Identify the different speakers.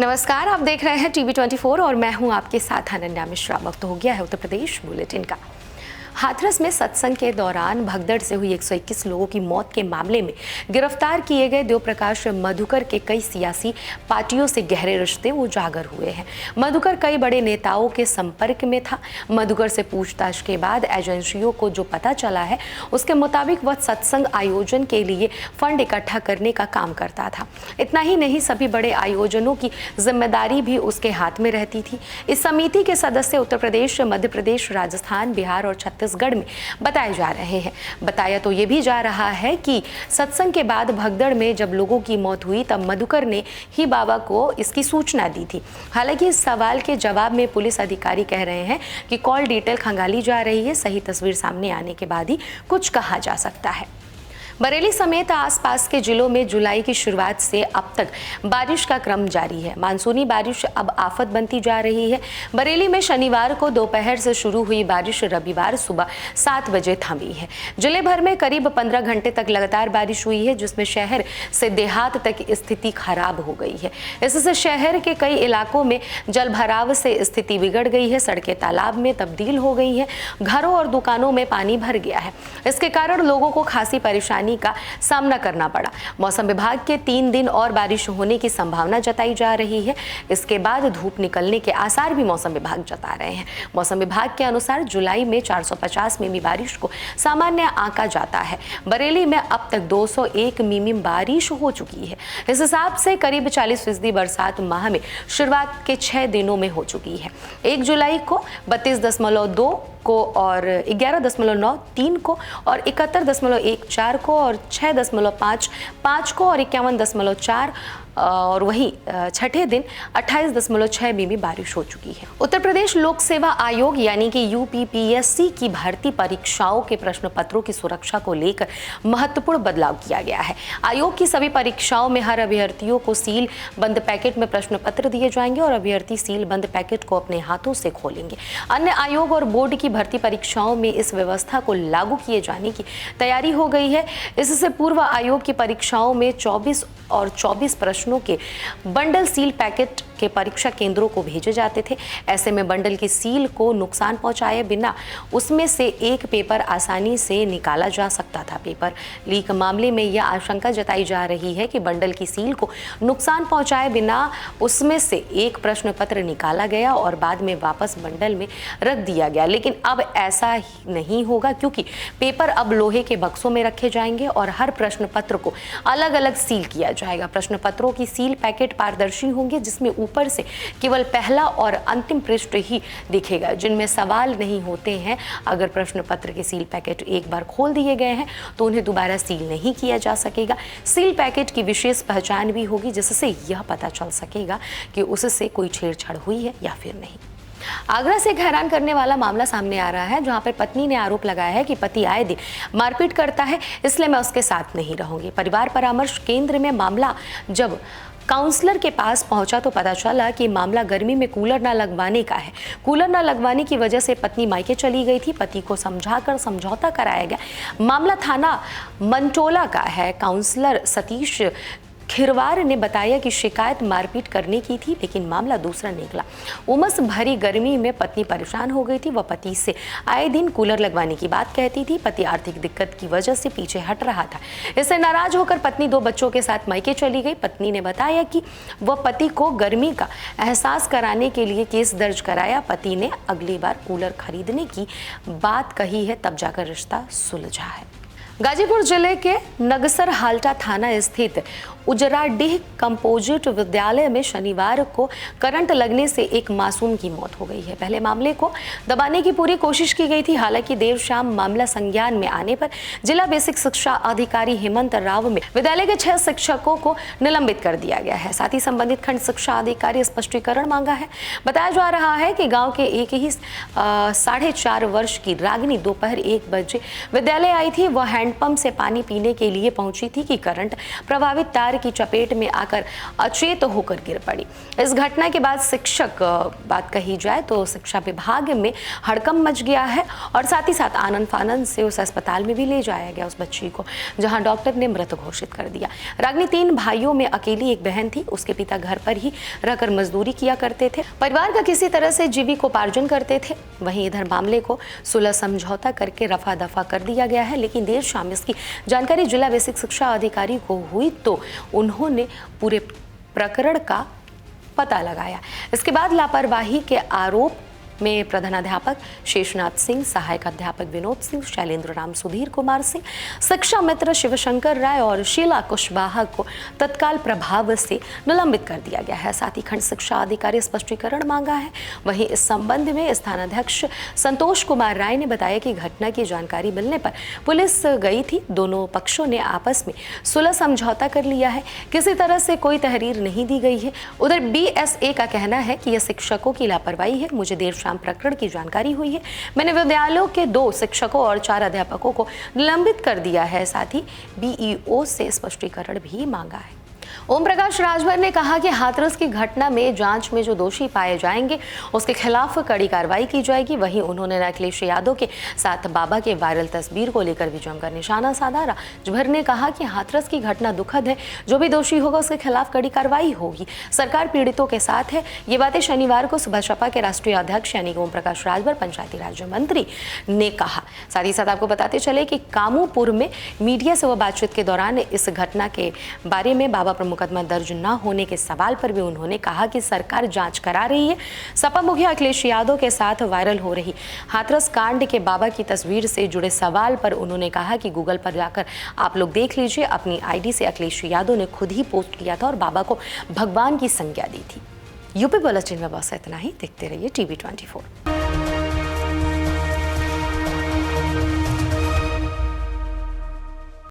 Speaker 1: नमस्कार, आप देख रहे हैं TV24 और मैं हूं आपके साथ अनन्या मिश्रा। वक्त हो गया है उत्तर प्रदेश बुलेटिन का। हाथरस में सत्संग के दौरान भगदड़ से हुई 121 लोगों की मौत के मामले में गिरफ्तार किए गए देवप्रकाश मधुकर के कई सियासी पार्टियों से गहरे रिश्ते उजागर हुए हैं। मधुकर कई बड़े नेताओं के संपर्क में था। मधुकर से पूछताछ के बाद एजेंसियों को जो पता चला है उसके मुताबिक वह सत्संग आयोजन के लिए फंड इकट्ठा करने का काम करता था। इतना ही नहीं, सभी बड़े आयोजनों की जिम्मेदारी भी उसके हाथ में रहती थी। इस समिति के सदस्य उत्तर प्रदेश, मध्य प्रदेश, राजस्थान, बिहार और छत्तीसगढ़ में बताए जा रहे हैं। बताया तो ये भी जा रहा है कि सत्संग के बाद भगदड़ में जब लोगों की मौत हुई तब मधुकर ने ही बाबा को इसकी सूचना दी थी। हालांकि इस सवाल के जवाब में पुलिस अधिकारी कह रहे हैं कि कॉल डिटेल खंगाली जा रही है। सही तस्वीर सामने आने के बाद ही कुछ कहा जा सकता है। बरेली समेत आसपास के जिलों में जुलाई की शुरुआत से अब तक बारिश का क्रम जारी है। मानसूनी बारिश अब आफत बनती जा रही है। बरेली में शनिवार को दोपहर से शुरू हुई बारिश रविवार सुबह 7 बजे थमी है। जिले भर में करीब 15 घंटे तक लगातार बारिश हुई है, जिसमें शहर से देहात तक स्थिति खराब हो गई है। इससे शहर के कई इलाकों में जलभराव से स्थिति बिगड़ गई है। सड़कें तालाब में तब्दील हो गई है। घरों और दुकानों में पानी भर गया है। इसके कारण लोगों को खासी परेशानी का सामना करना पड़ा। मौसम विभाग के 3 दिन और बारिश होने की संभावना जताई जा रही है। इसके बाद धूप निकलने के आसार भी मौसम विभाग जता रहे हैं। मौसम विभाग के अनुसार जुलाई में 450 मिमी बारिश को सामान्य आंका जाता है। बरेली में अब तक 201 मिमी बारिश हो चुकी है। इस हिसाब से करीब 40% बरसात माह में शुरुआत के 6 दिनों में हो चुकी है। 1 जुलाई को 32.2 को और 11.93 को और 71.14 को और 6.55 को और 51.4 और वहीं छठे दिन 28.6 मिमी बारिश हो चुकी है। उत्तर प्रदेश लोक सेवा आयोग यानी कि यूपीपीएससी की भर्ती परीक्षाओं के प्रश्न पत्रों की सुरक्षा को लेकर महत्वपूर्ण बदलाव किया गया है। आयोग की सभी परीक्षाओं में हर अभ्यर्थियों को सील बंद पैकेट में प्रश्न पत्र दिए जाएंगे और अभ्यर्थी सील बंद पैकेट को अपने हाथों से खोलेंगे। अन्य आयोग और बोर्ड की भर्ती परीक्षाओं में इस व्यवस्था को लागू किए जाने की तैयारी हो गई है। इससे पूर्व आयोग की परीक्षाओं में 24 और 24 प्रश्नों के बंडल सील पैकेट के परीक्षा केंद्रों को भेजे जाते थे। ऐसे में बंडल की सील को नुकसान पहुंचाए बिना उसमें से एक पेपर आसानी से निकाला जा सकता था। पेपर लीक मामले में यह आशंका जताई जा रही है कि बंडल की सील को नुकसान पहुंचाए बिना उसमें से एक प्रश्न पत्र निकाला गया और बाद में वापस बंडल में रख दिया गया। लेकिन अब ऐसा नहीं होगा, क्योंकि पेपर अब लोहे के बक्सों में रखे जाएंगे और हर प्रश्न पत्र को अलग अलग सील किया जाएगा। प्रश्न पत्रों की सील पैकेट पारदर्शी होंगे, जिसमें ऊपर से केवल पहला और अंतिम पृष्ठ ही दिखेगा, जिनमें सवाल नहीं होते हैं। अगर प्रश्न पत्र के सील पैकेट एक बार खोल दिए गए हैं तो उन्हें दोबारा सील नहीं किया जा सकेगा। सील पैकेट की विशेष पहचान भी होगी, जिससे यह पता चल सकेगा कि उससे कोई छेड़छाड़ हुई है या फिर नहीं। आगरा से एक हैरान करने वाला मामला सामने आ रहा है, जहां पर पत्नी ने आरोप लगाया है कि पति आए दिन मारपीट करता है, इसलिए मैं उसके साथ नहीं रहूंगी। परिवार परामर्श केंद्र में मामला जब काउंसलर के पास पहुंचा तो पता चला कि मामला गर्मी में कूलर न लगवाने का है। कूलर न लगवाने की वजह से पत्नी मायके चली गई थी। पति को समझाकर समझौता कराया गया। मामला थाना मंटोला का है। काउंसलर सतीश खिरवार ने बताया कि शिकायत मारपीट करने की थी, लेकिन मामला दूसरा निकला। उमस भरी गर्मी में पत्नी परेशान हो गई थी। वह पति से आए दिन कूलर लगवाने की बात कहती थी। पति आर्थिक दिक्कत की वजह से पीछे हट रहा था। इससे नाराज होकर पत्नी 2 बच्चों के साथ मायके चली गई। पत्नी ने बताया कि वह पति को गर्मी का एहसास कराने के लिए केस दर्ज कराया। पति ने अगली बार कूलर खरीदने की बात कही है, तब जाकर रिश्ता सुलझा है। गाजीपुर जिले के नगसर हाल्टा थाना स्थित उजराडीह कंपोजिट विद्यालय में शनिवार को करंट लगने से एक मासूम की मौत हो गई है। पहले मामले को दबाने की पूरी कोशिश की गई थी। हालांकि देर शाम मामला संज्ञान में आने पर जिला बेसिक शिक्षा अधिकारी हेमंत राव में विद्यालय के 6 शिक्षकों को निलंबित कर दिया गया है। साथ ही संबंधित खंड शिक्षा अधिकारी स्पष्टीकरण मांगा है। बताया जा रहा है कि गाँव के एक ही 4.5 वर्ष की रागिनी दोपहर 1 बजे विद्यालय आई थी। वह हैंडपंप से पानी पीने के लिए पहुंची थी कि करंट प्रभावित तार कार की चपेट में आकर अचेत होकर गिर पड़ी। इस घटना के बाद शिक्षक बात कही जाए तो शिक्षा विभाग में हड़कंप मच गया है और साथ ही साथ आनन फानन से उस अस्पताल में भी ले जाया गया उस बच्ची को, जहां डॉक्टर ने मृत घोषित कर दिया। रागिनी 3 भाइयों में अकेली एक बहन थी। उसके पिता घर पर ही रहकर मजदूरी किया करते थे, परिवार का किसी तरह से जीविकोपार्जन करते थे। वहीं इधर मामले को सुलह समझौता करके रफा दफा कर दिया गया है, लेकिन देर शाम इसकी जानकारी जिला बेसिक शिक्षा अधिकारी को हुई तो उन्होंने पूरे प्रकरण का पता लगाया। इसके बाद लापरवाही के आरोप में प्रधानाध्यापक शेषनाथ सिंह, सहायक अध्यापक विनोद सिंह, शैलेंद्र राम, सुधीर कुमार सिंह, शिक्षा मित्र शिवशंकर राय और शीला कुशवाहा को तत्काल प्रभाव से निलंबित कर दिया गया है। साथ ही खंड शिक्षा अधिकारी स्पष्टीकरण मांगा है। वहीं इस संबंध में स्थानाध्यक्ष संतोष कुमार राय ने बताया कि घटना की जानकारी मिलने पर पुलिस गई थी। दोनों पक्षों ने आपस में सुलह समझौता कर लिया है। किसी तरह से कोई तहरीर नहीं दी गई है। उधर BSA का कहना है कि यह शिक्षकों की लापरवाही है। मुझे देर शाम प्रकरण की जानकारी हुई है। मैंने विद्यालयों के 2 शिक्षकों और 4 अध्यापकों को निलंबित कर दिया है। साथ ही BEO से स्पष्टीकरण भी मांगा है। ओम प्रकाश राजभर ने कहा कि हाथरस की घटना में जांच में जो दोषी पाए जाएंगे उसके खिलाफ कड़ी कार्रवाई की जाएगी। वहीं उन्होंने अखिलेश यादव के साथ बाबा के वायरल तस्वीर को लेकर भी जमकर निशाना साधा। राजभर ने कहा कि हाथरस की घटना दुखद है, जो भी दोषी होगा उसके खिलाफ कड़ी कार्रवाई होगी। सरकार पीड़ितों के साथ है। ये बातें शनिवार को सुबह सपा के राष्ट्रीय अध्यक्ष यानी ओम प्रकाश राजभर पंचायती राज्य मंत्री ने कहा। साथ ही साथ आपको बताते चले कि कामूपुर में मीडिया से हुआ बातचीत के दौरान इस घटना के बारे में बाबा पर मुकदमा दर्ज न होने के सवाल पर भी उन्होंने कहा कि सरकार जांच करा रही है। सपा मुखिया अखिलेश यादव के साथ वायरल हो रही हाथरस कांड के बाबा की तस्वीर से जुड़े सवाल पर उन्होंने कहा कि गूगल पर जाकर आप लोग देख लीजिए, अपनी ID से अखिलेश यादव ने खुद ही पोस्ट किया था और बाबा को भगवान की संज्ञा दी थी। यूपी बुलेटिन में बस इतना ही। देखते रहिए TV24।